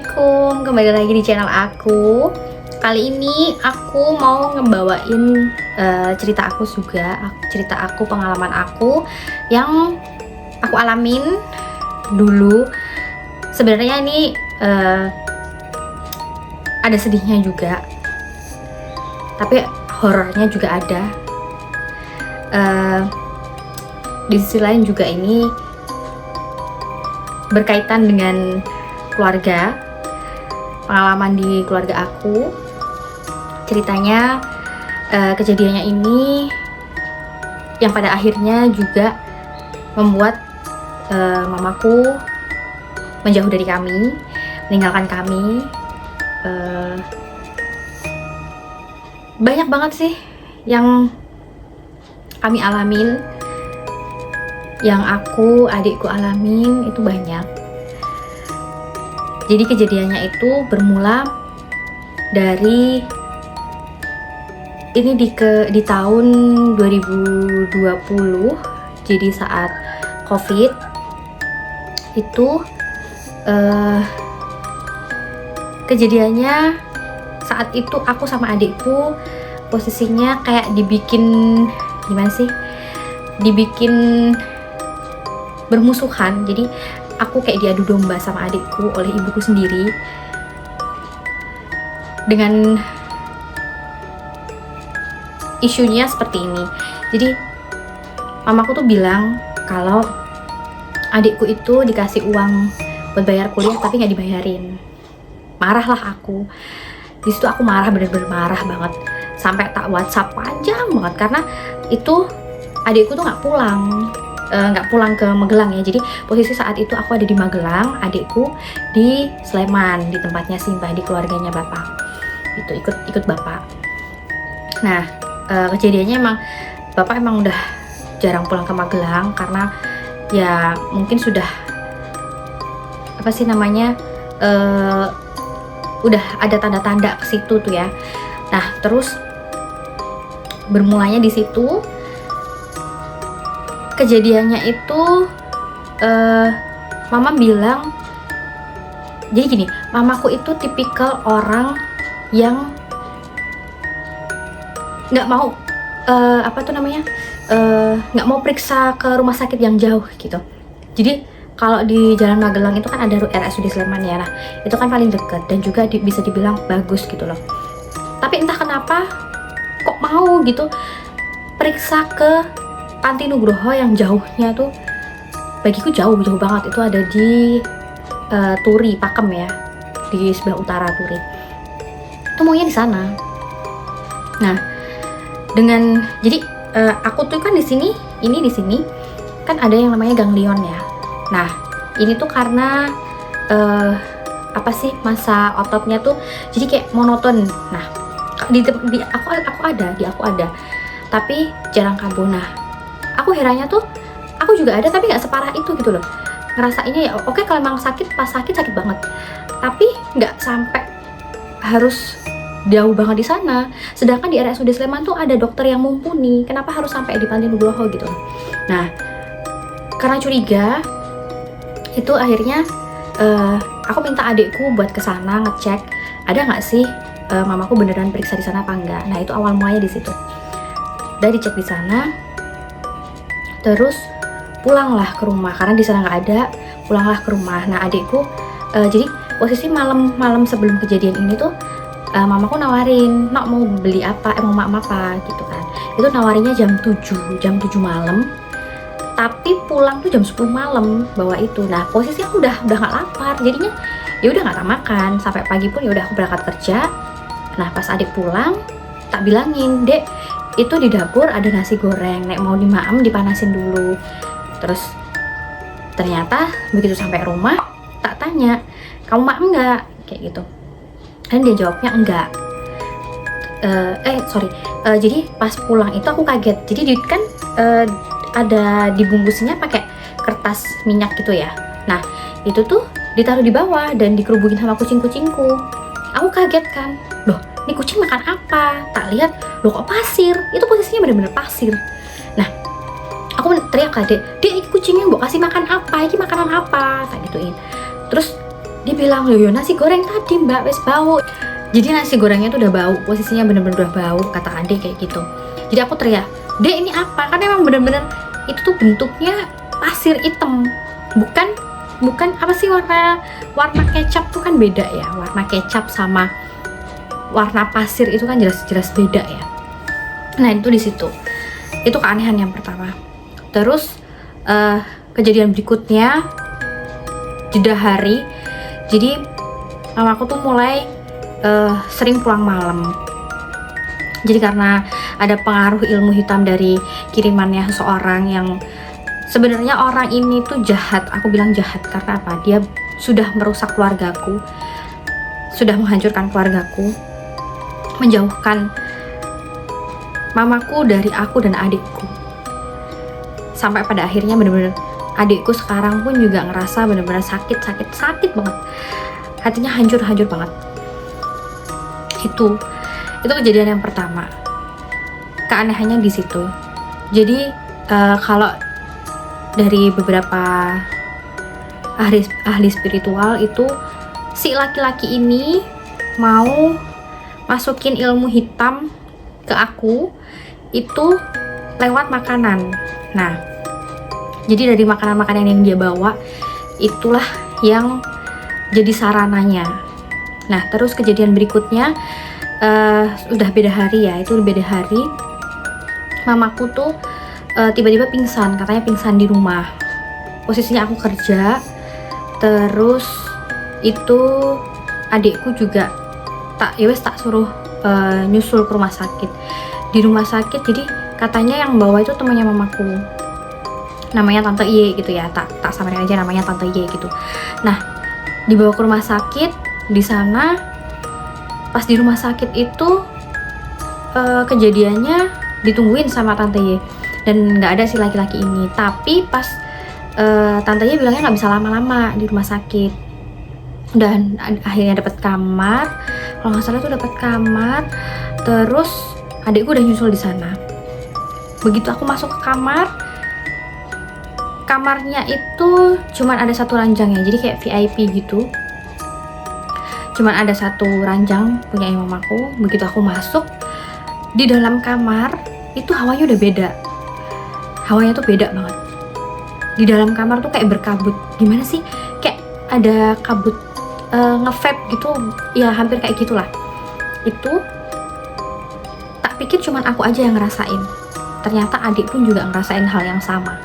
Assalamualaikum, kembali lagi di channel aku. Kali ini aku mau ngebawain cerita aku juga, cerita aku, pengalaman aku yang aku alamin dulu. Sebenarnya ini ada sedihnya juga, tapi horornya juga ada. Di sisi lain juga ini berkaitan dengan keluarga, pengalaman di keluarga aku. Ceritanya kejadiannya ini yang pada akhirnya juga membuat mamaku menjauh dari kami, meninggalkan kami. Banyak banget sih yang kami alamin, yang aku, adikku alamin, itu banyak. Jadi kejadiannya itu bermula dari ini di tahun 2020. Jadi saat COVID itu kejadiannya saat itu aku sama adikku posisinya kayak dibikin, gimana sih, dibikin bermusuhan. Jadi aku kayak diadu domba sama adikku oleh ibuku sendiri, dengan isunya seperti ini. Jadi mamaku tuh bilang kalau adikku itu dikasih uang buat bayar kuliah tapi nggak dibayarin. Marahlah aku. Di situ aku marah, bener-bener marah banget, sampai tak WhatsApp panjang banget karena itu adikku tuh nggak pulang ke Magelang ya. Jadi posisi saat itu aku ada di Magelang, adikku di Sleman, di tempatnya Simbah, di keluarganya bapak. Itu ikut bapak. Nah, kejadiannya emang bapak emang udah jarang pulang ke Magelang karena ya mungkin sudah apa sih namanya, udah ada tanda-tanda ke situ tuh ya. Nah, terus bermulanya di situ. Kejadiannya itu mama bilang, jadi gini, mamaku itu tipikal orang yang nggak mau nggak mau periksa ke rumah sakit yang jauh gitu. Jadi kalau di Jalan Magelang itu kan ada RSUD Sleman ya, nah itu kan paling dekat dan juga bisa dibilang bagus gitu loh. Tapi entah kenapa kok mau gitu periksa ke Panti Nugroho yang jauhnya tuh bagiku jauh banget. Itu ada di Turi, Pakem ya, di sebelah utara Turi. Itu maunya di sana. Nah, jadi aku tuh kan di sini kan ada yang namanya ganglion ya. Nah, ini tuh karena masa ototnya tuh jadi kayak monoton. Nah, di aku ada, tapi jarang kambuh. Nah, aku herannya tuh aku juga ada tapi nggak separah itu gitu loh. Ngerasainnya ya oke, kalau emang sakit, pas sakit banget, tapi nggak sampai harus jauh banget di sana. Sedangkan di RSUD Sleman tuh ada dokter yang mumpuni, kenapa harus sampai di Panti Nugroho gitu. Nah, karena curiga itu akhirnya aku minta adikku buat kesana ngecek ada nggak sih mamaku beneran periksa di sana apa enggak. Nah, itu awal mulanya di situ. Udah dicek di sana, terus pulanglah ke rumah karena di sana nggak ada. Pulanglah ke rumah. Nah, adikku jadi posisi malam sebelum kejadian ini tuh mamaku nawarin, "Nak mau beli apa? Mau makan apa?" gitu kan. Itu nawarinnya jam 7 malam. Tapi pulang tuh jam 10 malam bawa itu. Nah, posisi aku udah nggak lapar. Jadinya ya udah nggak tak makan sampai pagi pun. Ya udah aku berangkat kerja. Nah, pas adik pulang tak bilangin, "Dek, itu di dapur ada nasi goreng, nek mau dimaem dipanasin dulu." Terus ternyata begitu sampai rumah tak tanya, "Kamu maem nggak?" kayak gitu. Dan dia jawabnya enggak. Jadi pas pulang itu aku kaget. Jadi kan ada dibungkusnya pakai kertas minyak gitu ya. Nah, itu tuh ditaruh di bawah dan dikerubungin sama kucing-kucingku. Aku kaget kan, loh ini kucing makan apa? Tak lihat, loh kok pasir? Itu posisinya bener-bener pasir. Nah, aku teriak ke Dek, "Dek, ini kucingnya mbok kasih makan apa? Ini makanan apa?" Tak gituin. Terus Dia bilang, "Loh, nasi goreng tadi mbak wes bau." Jadi nasi gorengnya tuh udah bau, posisinya bener-bener udah bau, kata adik kayak gitu. Jadi aku teriak, "Dek, ini apa?" Karena emang bener-bener itu tuh bentuknya pasir hitam, bukan apa sih, warna kecap tuh kan beda ya. Warna kecap sama warna pasir itu kan jelas-jelas beda ya. Nah itu di situ, itu keanehan yang pertama. Terus kejadian berikutnya, jeda hari, jadi mamaku tuh mulai sering pulang malam. Jadi karena ada pengaruh ilmu hitam dari kirimannya seseorang yang sebenarnya orang ini tuh jahat. Aku bilang jahat karena apa? Dia sudah merusak keluargaku, sudah menghancurkan keluargaku, menjauhkan mamaku dari aku dan adikku. Sampai pada akhirnya bener-bener adikku sekarang pun juga ngerasa bener-bener sakit banget. Hatinya hancur banget. Itu kejadian yang pertama. Keanehannya di situ. Jadi kalau dari beberapa ahli spiritual itu, si laki-laki ini mau masukin ilmu hitam ke aku itu lewat makanan. Nah, jadi dari makanan-makanan yang dia bawa itulah yang jadi sarananya. Nah, terus kejadian berikutnya udah beda hari ya, itu beda hari. Mamaku tuh tiba-tiba pingsan, katanya pingsan di rumah. Posisinya aku kerja, terus itu adikku juga tak suruh nyusul ke rumah sakit. Di rumah sakit, jadi katanya yang bawa itu temannya mamaku, namanya Tante Y gitu ya, tak samarin aja namanya Tante Y gitu. Nah, dibawa ke rumah sakit. Di sana pas di rumah sakit itu kejadiannya ditungguin sama Tante Y dan nggak ada si laki-laki ini. Tapi pas Tante Y bilangnya nggak bisa lama-lama di rumah sakit, dan akhirnya dapat kamar. Kalau nggak salah tuh dapat kamar. Terus adikku udah nyusul di sana. Begitu aku masuk ke kamar, kamarnya itu cuman ada satu ranjang ya, jadi kayak VIP gitu. Cuman ada satu ranjang punya mamaku. Begitu aku masuk, di dalam kamar itu hawanya udah beda. Hawanya tuh beda banget. Di dalam kamar tuh kayak berkabut. Gimana sih? Kayak ada kabut nge-vape gitu. Ya hampir kayak gitulah. Itu tak pikir cuman aku aja yang ngerasain. Ternyata adik pun juga ngerasain hal yang sama.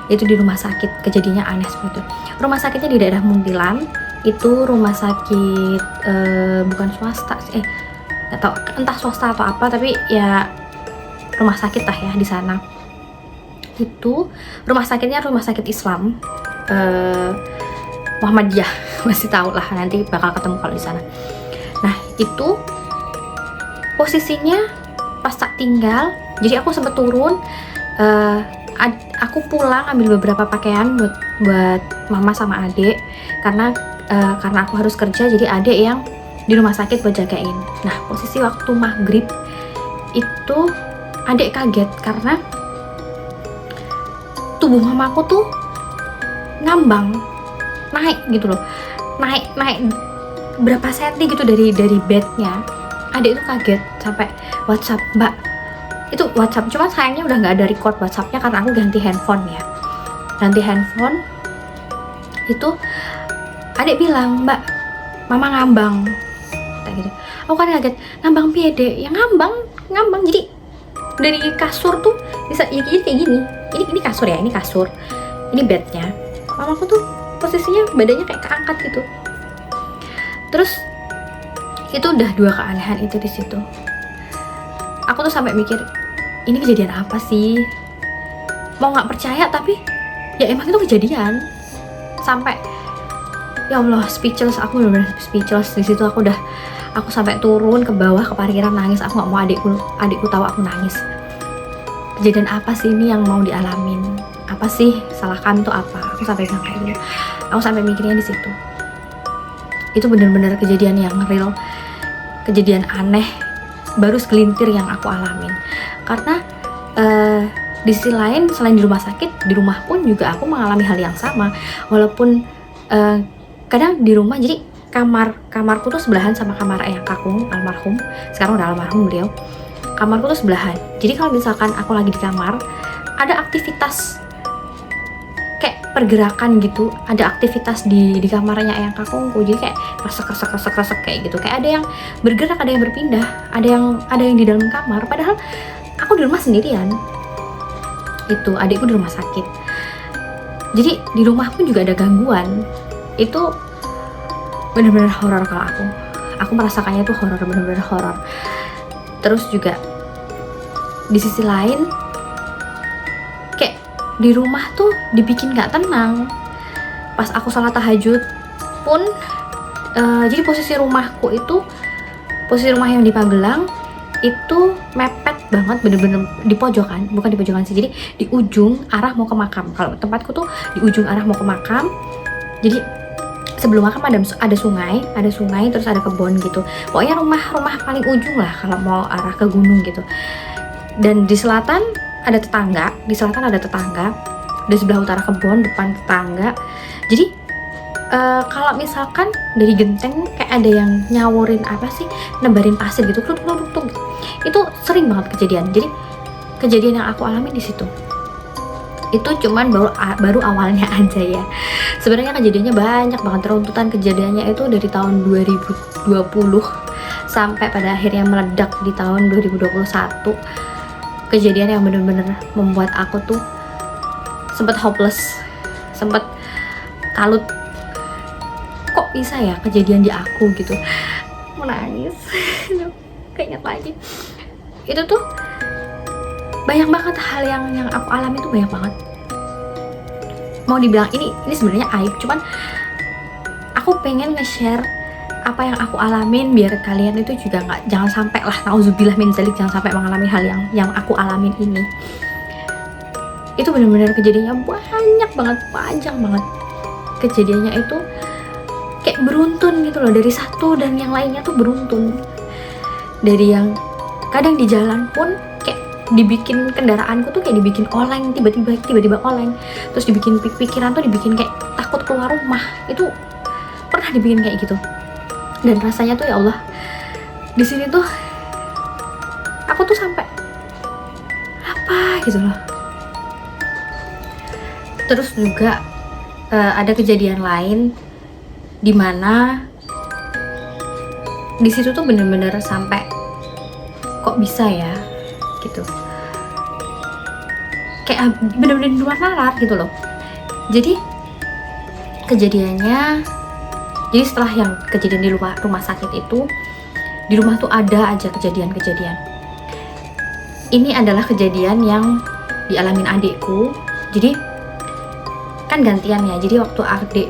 Itu di rumah sakit, kejadiannya aneh seperti itu. Rumah sakitnya di daerah Muntilan. Itu rumah sakit bukan swasta sih, nggak tahu entah swasta atau apa, tapi ya rumah sakit lah ya di sana. Itu rumah sakitnya rumah sakit Islam, Muhammadiyah, masih tahu lah, nanti bakal ketemu kalau di sana. Nah itu posisinya pas tak tinggal, jadi aku sempat turun, aku pulang ambil beberapa pakaian buat mama sama adik, karena aku harus kerja, jadi adik yang di rumah sakit buat jagain. Nah posisi waktu maghrib itu adik kaget karena tubuh mamaku tuh ngambang, naik gitu loh, naik berapa senti gitu dari bednya. Adik itu kaget sampai WhatsApp, "Mbak," itu WhatsApp, cuma sayangnya udah nggak ada record WhatsAppnya karena aku ganti handphone ya. Ganti handphone itu adik bilang, "Mbak, mama ngambang." Kayak gitu. Aku kan kaget, "Ngambang piye, Dek?" "Ya ngambang. Jadi dari kasur tuh bisa ya kayak gini. Ini kasur ya, ini kasur. Ini bednya." Mamaku tuh posisinya badannya kayak keangkat gitu. Terus itu udah dua keanehan itu di situ. Aku tuh sampai mikir, ini kejadian apa sih? Mau nggak percaya tapi ya emang itu kejadian. Sampai ya Allah, speechless, aku benar-benar speechless di situ. Aku sampai turun ke bawah ke parkiran nangis. Aku nggak mau adikku tahu aku nangis. Kejadian apa sih ini yang mau dialamin? Apa sih salah kami tuh apa? Aku sampai bilang kayak gitu. Aku sampai mikirnya di situ. Itu benar-benar kejadian yang real, kejadian aneh, baru segelintir yang aku alamin. Karena di sisi lain, selain di rumah sakit, di rumah pun juga aku mengalami hal yang sama. Walaupun kadang di rumah, jadi kamarku tuh sebelahan sama kamar eyang kakung almarhum, sekarang udah almarhum beliau. Kamarku tuh sebelahan, jadi kalau misalkan aku lagi di kamar ada aktivitas kayak pergerakan gitu, ada aktivitas di kamarnya eyang kakungku, jadi kayak resek kayak gitu, kayak ada yang bergerak, ada yang berpindah, ada yang di dalam kamar, padahal aku di rumah sendirian. Itu adikku di rumah sakit, jadi di rumah pun juga ada gangguan. Itu bener-bener horor kalau aku merasakannya tuh horor, bener-bener horor. Terus juga di sisi lain kayak di rumah tuh dibikin gak tenang. Pas aku sholat tahajud pun jadi posisi rumahku itu, posisi rumah yang di Magelang itu mepet banget, bener-bener di pojokan, bukan di pojokan sih, jadi di ujung arah mau ke makam. Kalau tempatku tuh di ujung arah mau ke makam, jadi sebelum makam ada sungai, terus ada kebun gitu. Pokoknya rumah paling ujung lah kalau mau arah ke gunung gitu. Dan di selatan ada tetangga, di sebelah utara kebun, depan tetangga. Jadi kalau misalkan dari genteng kayak ada yang nyawurin nebarin pasir gitu, itu sering banget kejadian. Jadi kejadian yang aku alami di situ itu cuman baru awalnya aja ya. Sebenarnya kejadiannya banyak banget, runtutan kejadiannya itu dari tahun 2020 sampai pada akhirnya meledak di tahun 2021. Kejadian yang bener-bener membuat aku tuh sempet hopeless, sempet kalut. Kok bisa ya kejadian di aku gitu? Mau nangis. Keinget lagi. Itu tuh banyak banget hal yang aku alami tuh, banyak banget. Mau dibilang ini sebenarnya aib, cuman aku pengen nge-share apa yang aku alamin biar kalian itu juga jangan sampai lah, nauzubillah min dzalik, jangan sampai mengalami hal yang aku alamin ini. Itu benar-benar kejadiannya banyak banget, panjang banget. Kejadiannya itu kayak beruntun gitu loh, dari satu dan yang lainnya tuh beruntun. Dari yang kadang di jalan pun dibikin kendaraanku tuh kayak dibikin oleng, tiba-tiba oleng, terus dibikin pikiran tuh dibikin kayak takut keluar rumah. Itu pernah dibikin kayak gitu, dan rasanya tuh ya Allah, di sini tuh aku tuh sampai apa gitu loh. Terus juga ada kejadian lain dimana di situ tuh bener-bener sampai kok bisa ya gitu, kayak bener-bener di luar nalar gitu loh. Jadi kejadiannya, jadi setelah yang kejadian di rumah sakit itu, di rumah tuh ada aja kejadian-kejadian. Ini adalah kejadian yang dialamin adikku. Jadi kan gantian ya, jadi waktu adik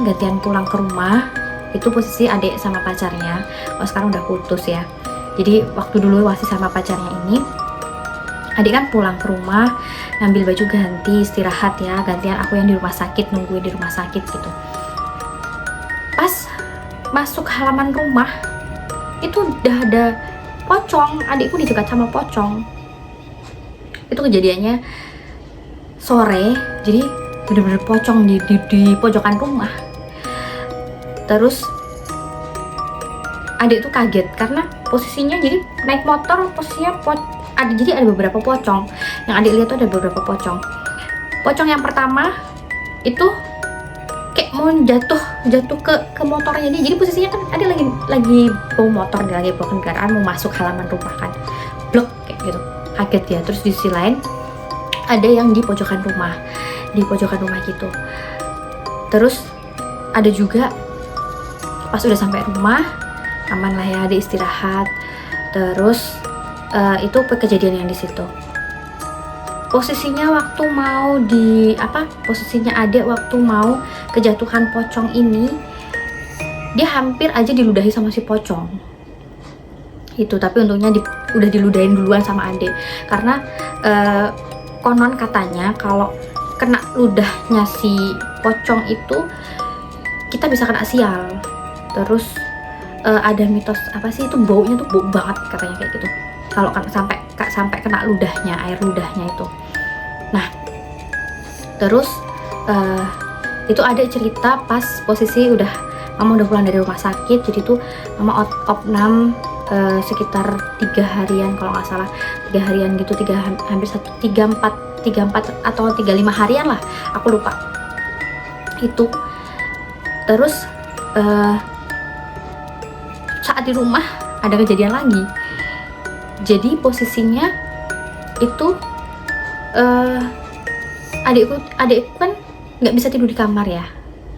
gantian pulang ke rumah, itu posisi adik sama pacarnya, sekarang udah putus ya. Jadi waktu dulu masih sama pacarnya ini, adik kan pulang ke rumah, ngambil baju ganti, istirahat ya, gantian aku yang di rumah sakit, nungguin di rumah sakit gitu. Pas masuk halaman rumah, itu udah ada pocong, adikku dicegat sama pocong. Itu kejadiannya sore, jadi bener-bener pocong di pojokan rumah. Terus adik tuh kaget karena posisinya, jadi naik motor posisinya jadi ada beberapa pocong. Yang adik lihat tuh ada beberapa pocong. Pocong yang pertama itu kayak mau jatuh ke motornya dia. Jadi posisinya kan ada lagi bawa motor, dia lagi bawa kendaraan mau masuk halaman rumah kan, blok kayak gitu, kaget dia. Terus di sisi lain ada yang di pojokan rumah gitu. Terus ada juga pas udah sampai rumah, aman lah ya, ada istirahat. Terus itu kejadian yang di situ. Posisinya waktu mau posisinya adik waktu mau kejatuhan pocong ini, dia hampir aja diludahi sama si pocong itu, tapi untungnya udah diludahin duluan sama adik. Karena konon katanya kalau kena ludahnya si pocong itu kita bisa kena sial. Terus ada mitos itu baunya tuh bau banget katanya kayak gitu kalau sampai kena air ludahnya itu. Nah terus Itu ada cerita pas posisi mama udah pulang dari rumah sakit, jadi tuh mama opnam sekitar 3 harian kalau nggak salah, 3 harian gitu, hampir 34 atau 35 harian lah, aku lupa itu. Terus saat di rumah ada kejadian lagi. Jadi posisinya itu adikku kan nggak bisa tidur di kamar ya,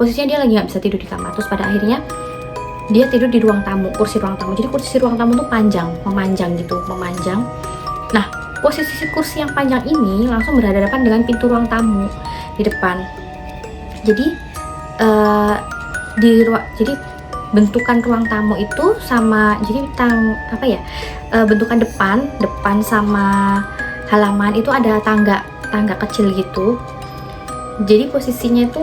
posisinya dia lagi nggak bisa tidur di kamar. Terus pada akhirnya dia tidur di ruang tamu, kursi ruang tamu. Jadi kursi ruang tamu tuh memanjang. Nah, posisi kursi yang panjang ini langsung berhadapan dengan pintu ruang tamu di depan. Jadi jadi bentukan ruang tamu itu sama, jadi bentukan depan sama halaman itu ada tangga kecil gitu. Jadi posisinya itu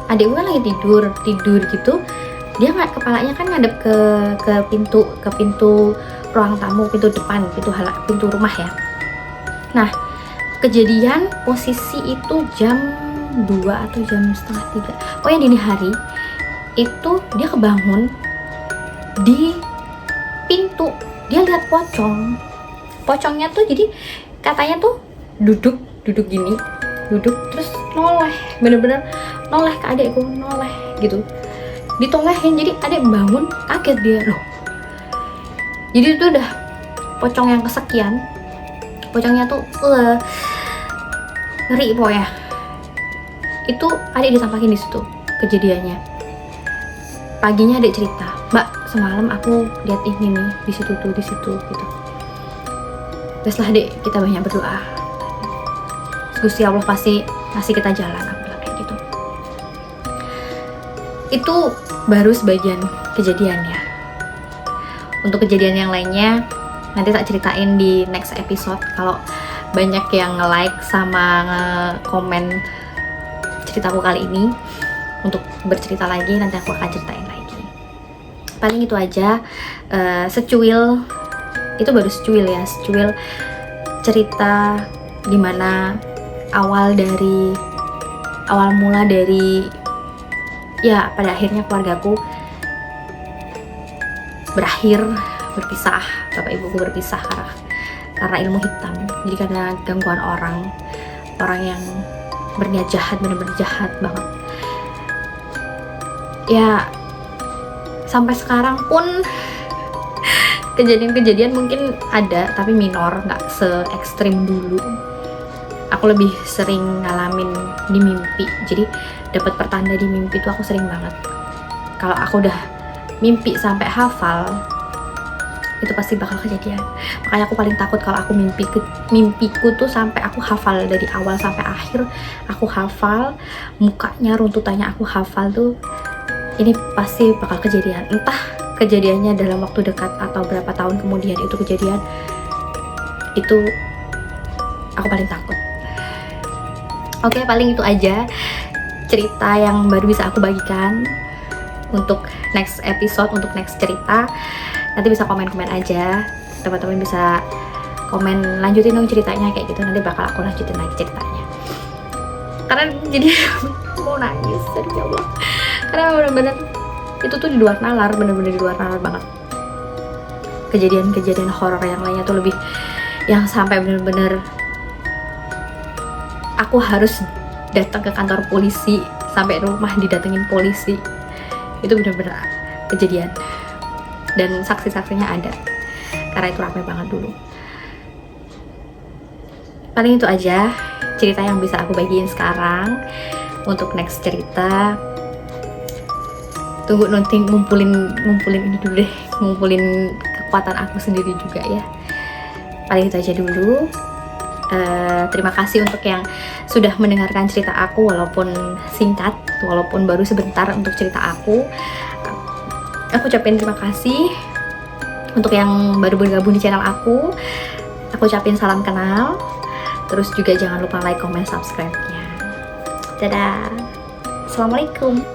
adik gue lagi tidur gitu, dia kepalanya kan ngadep ke pintu ruang tamu, pintu depan, pintu rumah ya. Nah, kejadian posisi itu jam 2 atau jam setengah 3, pokoknya dini hari itu dia kebangun di pintu. Dia lihat pocongnya tuh, jadi katanya tuh duduk gini, terus noleh, bener-bener noleh ke adekku, noleh gitu, ditolehin. Jadi adek bangun, kaget dia, loh. Jadi itu udah pocong yang kesekian, pocongnya tuh ngeri pokoknya. Itu adek disampahin di situ kejadiannya. Paginya adek cerita, "Mbak, semalam aku lihat ini nih di situ gitu." Terus lah adek, kita banyak berdoa, Gusti Allah pasti ngasih kita jalan, aku bilang kayak gitu. Itu baru sebagian kejadiannya. Untuk kejadian yang lainnya nanti tak ceritain di next episode. Kalau banyak yang nge-like sama nge-komen ceritaku kali ini, untuk bercerita lagi nanti aku akan ceritain lagi. Paling itu aja, secuil itu baru secuil cerita dimana awal mula dari ya pada akhirnya keluargaku berpisah, bapak ibuku berpisah karena ilmu hitam. Jadi karena gangguan orang yang berniat jahat, benar-benar jahat banget ya. Sampai sekarang pun kejadian-kejadian mungkin ada, tapi minor, nggak se-ekstrim dulu. Aku lebih sering ngalamin di mimpi, jadi dapat pertanda di mimpi itu aku sering banget. Kalau aku udah mimpi sampai hafal, itu pasti bakal kejadian. Makanya aku paling takut kalau aku mimpiku tuh sampai aku hafal dari awal sampai akhir, aku hafal mukanya, runtutannya aku hafal tuh, ini pasti bakal kejadian. Entah kejadiannya dalam waktu dekat atau berapa tahun kemudian itu kejadian, itu aku paling takut. Oke, paling itu aja cerita yang baru bisa aku bagikan untuk next episode, untuk next cerita. Nanti bisa komen-komen aja, teman-teman bisa komen, lanjutin dong ceritanya kayak gitu, nanti bakal aku lanjutin lagi ceritanya. Karena jadi mau nangis, ya Allah, karena bener-bener itu tuh di luar nalar, bener-bener di luar nalar banget. Kejadian-kejadian horor yang lainnya tuh lebih, yang sampai bener-bener aku harus datang ke kantor polisi, sampai rumah didatengin polisi. Itu bener-bener kejadian, dan saksi-saksinya ada, karena itu ramai banget dulu. Paling itu aja cerita yang bisa aku bagiin sekarang. Untuk next cerita, tunggu nanti ngumpulin ini dulu deh, ngumpulin kekuatan aku sendiri juga ya. Paling itu aja dulu. Terima kasih untuk yang sudah mendengarkan cerita aku, walaupun singkat, walaupun baru sebentar untuk cerita aku. Aku ucapin terima kasih. Untuk yang baru bergabung di channel aku ucapin salam kenal. Terus juga jangan lupa like, comment, subscribe-nya. Dadah. Assalamualaikum.